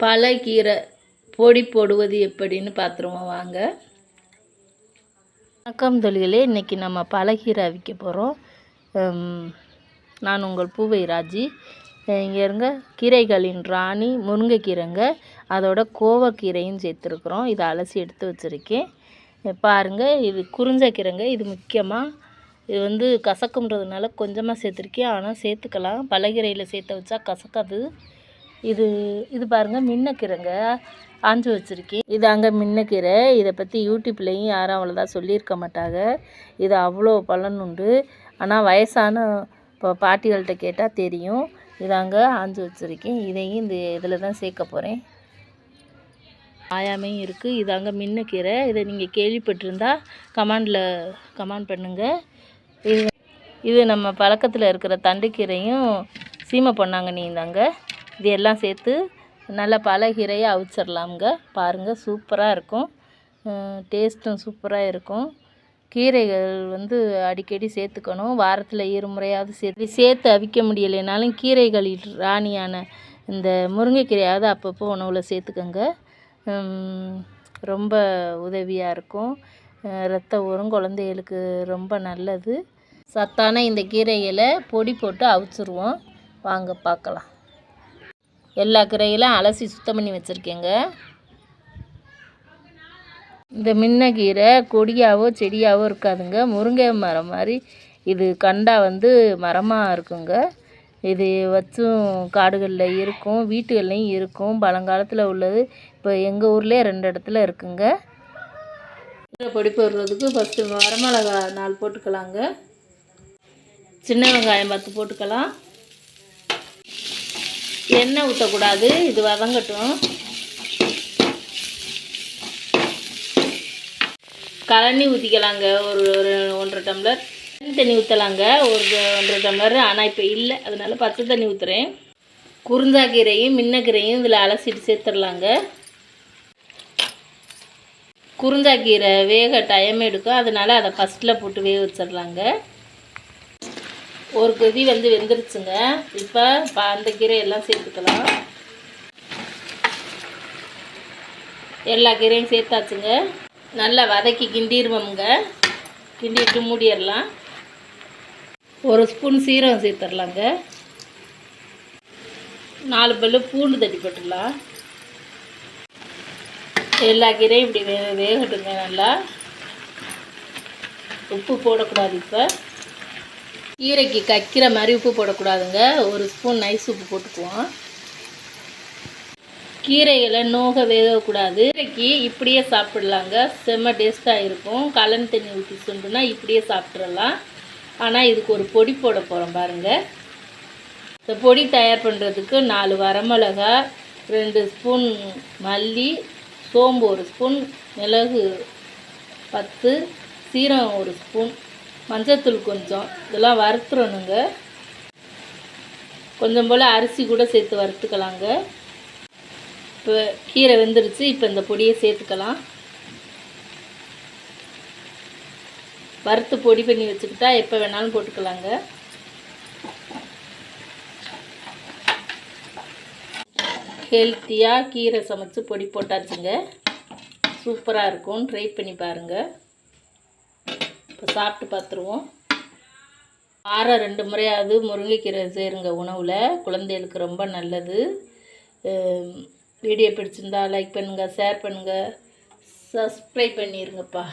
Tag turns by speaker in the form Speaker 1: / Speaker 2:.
Speaker 1: பலகீரை பொடி போடுவது எப்படின்னு பார்த்துருவோம் வாங்க. வணக்கம் தொழிலே, இன்றைக்கி நம்ம பலகீரை அவிக்க போகிறோம். நான் உங்கள் பூவை ராஜி. இங்கே இருங்க, கீரைகளின் ராணி முருங்கைக்கீரைங்க, அதோட கோவக்கீரையும் சேர்த்துருக்குறோம். இதை அலசி எடுத்து வச்சுருக்கேன். பாருங்கள், இது குறிஞ்சக்கீரைங்க. இது முக்கியமாக இது கசக்குன்றதுனால கொஞ்சமாக சேர்த்துருக்கேன், ஆனால் சேர்த்துக்கலாம். பலகீரையில் சேர்த்து வச்சா கசக்காது. இது பாருங்கள், மின்னக்கீரைங்க, ஆஞ்சு வச்சுருக்கேன். இது அங்கே மின்னக்கீரை. இதை பற்றி யூடியூப்லேயும் யாரும் அவ்வளோதான் சொல்லியிருக்க மாட்டாங்க. இது அவ்வளோ பலன் உண்டு. ஆனால் வயசான இப்போ பாட்டிகள்கிட்ட கேட்டால் தெரியும். இது அங்கே ஆஞ்சு வச்சுருக்கேன். இதையும் இதில் தான் சேர்க்க போகிறேன். ஆயாமையும் இருக்குது. இது அங்கே மின்னக்கீரை. இதை நீங்கள் கேள்விப்பட்டிருந்தா கமெண்ட் பண்ணுங்கள். இது நம்ம பழக்கத்தில் இருக்கிற தண்டுக்கீரையும் சீமை பொன்னாங்கண்ணியும் தாங்க. இது எல்லாம் சேர்த்து நல்லா பலகீரையை அவிச்சிடலாமுங்க. பாருங்கள், சூப்பராக இருக்கும். டேஸ்ட்டும் சூப்பராக இருக்கும். கீரைகள் அடிக்கடி சேர்த்துக்கணும். வாரத்தில் இருமுறையாவது சேர்த்து அவிக்க முடியலைனாலும் கீரைகளில் ராணியான இந்த முருங்கைக்கீரையாவது அப்பப்போ உணவில் சேர்த்துக்கோங்க. ரொம்ப உதவியாக இருக்கும். ரத்தம் ஊறும், குழந்தைகளுக்கு ரொம்ப நல்லது. சத்தான இந்த கீரைகளை பொடி போட்டு அவிச்சிருவோம். வாங்க பார்க்கலாம். எல்லா கீரைகளும் அலசி சுத்தம் பண்ணி வச்சுருக்கேங்க. இந்த மின்னக்கீரை கொடியாவோ செடியாவோ இருக்காதுங்க. முருங்கை மரம் மாதிரி இது கண்டா மரமாக இருக்குங்க. இது வச்சும் காடுகளில் இருக்கும், வீட்டுகள்லையும் இருக்கும். பழங்காலத்தில் உள்ளது. இப்போ எங்கள் ஊர்லேயே 2 இடத்துல இருக்குங்க. பொடி போடுறதுக்கு ஃபஸ்ட்டு வரமிளகா 4 போட்டுக்கலாங்க. சின்ன வெங்காயம் 10 போட்டுக்கலாம். எண்ணெய் ஊற்றக்கூடாது, இது வதங்கட்டும். கழனி ஊற்றிக்கலாங்க. ஒரு 1.5 டம்ளர் தண்ணி ஊற்றலாங்க. ஒரு 1.5 டம்ளர். ஆனால் இப்போ இல்லை, அதனால் பச்சை தண்ணி ஊற்றுறேன். குறிஞ்சாக்கீரையும் மின்னக்கீரையும் இதில் அலசிட்டு சேர்த்துடலாங்க. குறிஞ்சாக்கீரை வேக டைம் எடுக்கும், அதனால் அதை ஃபஸ்ட்டில் போட்டு வேக வச்சிடலாங்க. ஒரு கொதி வெந்துருச்சுங்க. இப்போ அந்த கீரை எல்லாம் சேர்த்துக்கலாம். எல்லா கீரையும் சேர்த்தாச்சுங்க. நல்லா வதக்கி கிண்டிடுவோமுங்க. கிண்டிட்டு மூடிடலாம். 1 ஸ்பூன் சீரகம் சேர்த்துடலாங்க. 4 பல்லு பூண்டு தட்டி போட்டுடலாம். எல்லா கீரையும் இப்படி வேகட்டுங்க. நல்லா உப்பு போடக்கூடாது. இப்போ கீரைக்கு கக்கிற மாதிரி உப்பு போடக்கூடாதுங்க. 1 ஸ்பூன் நைஸ் உப்பு போட்டுக்குவோம். கீரைகளை நோக வேகக்கூடாது. கீரைக்கு இப்படியே சாப்பிடலாங்க, செம்ம டேஸ்ட்டாக இருக்கும். கலன் தண்ணி ஊற்றி சுண்டுனா இப்படியே சாப்பிட்றலாம். ஆனால் இதுக்கு ஒரு பொடி போட போகிறோம் பாருங்கள். இந்த பொடி தயார் பண்ணுறதுக்கு 4 வரமிளகா, 2 ஸ்பூன் மல்லி, சோம்பு 1 ஸ்பூன், மிளகு 10, சீரகம் 1 ஸ்பூன், மஞ்சத்தூள் கொஞ்சம், இதெல்லாம் வறுத்துறணுங்க. கொஞ்சம் போல் அரிசி கூட சேர்த்து வறுத்துக்கலாங்க. இப்போ கீரை வெந்துருச்சு. இப்போ இந்த பொடியை சேர்த்துக்கலாம். வறுத்து பொடி பண்ணி வச்சுக்கிட்டா எப்போ வேணாலும் போட்டுக்கலாங்க. ஹெல்த்தியாக கீரை சமைச்சு பொடி போட்டாச்சுங்க. சூப்பராக இருக்கும். ட்ரை பண்ணி பாருங்கள். இப்போ சாப்பிட்டு பார்த்துருவோம். வாரம் 2 முறையாவது முருங்கைக்கீரை சேருங்க உணவில். குழந்தைகளுக்கு ரொம்ப நல்லது. வீடியோ பிடிச்சிருந்தா லைக் பண்ணுங்கள், ஷேர் பண்ணுங்கள், சப்ஸ்கிரைப் பண்ணிடுங்கப்பா.